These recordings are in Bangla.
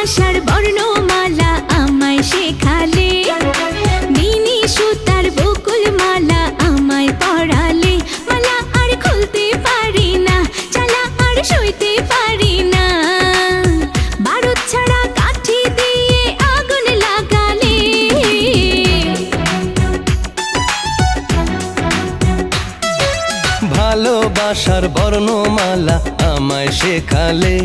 ভালোবাসার বর্ণমালা আমায় শেখালে, মিনি সুতার বকুল মালা আমায় পরালে। মালা আর খুলতে পারি না, জ্বালা আর সইতে পারি না। বারুদ ছাড়া কাঠি দিয়ে আগুন লাগালে। ভালোবাসার বর্ণমালা আমায় শেখালে,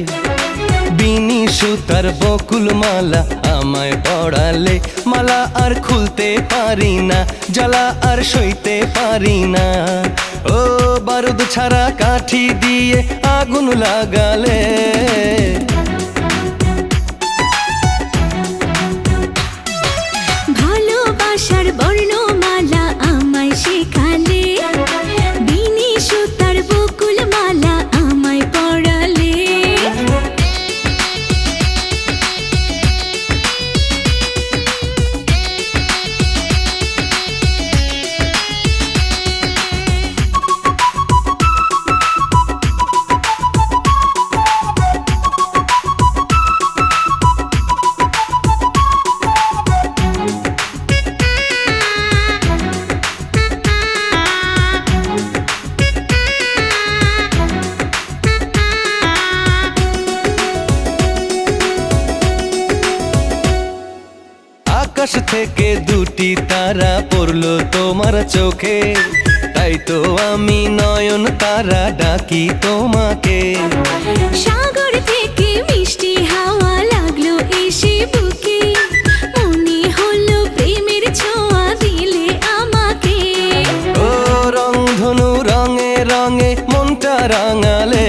বিনি সুতার বকুল মালা আমায় পড়ালে। মালা আর খুলতে পারি না, জ্বালা আর সইতে পারি না। ও বারুদ ছাড়া কাঠি দিয়ে আগুন লাগালে। ভালোবাসার বর্ণমালা আমায় শেখালে, বিনি সুতার বকুল মালা আমায় পরালে। আকাশ থেকে দুটি তারা পড়লো তোমার চোখে, তাই তো আমি নয়ন তারা ডাকি তোমাকে। সাগর থেকে মিষ্টি হাওয়া লাগলো এসে বুকে, মনে হলো প্রেমের ছোঁয়া দিলে আমাকে। ও রংধনু রঙে রঙে মনটা রাঙালে।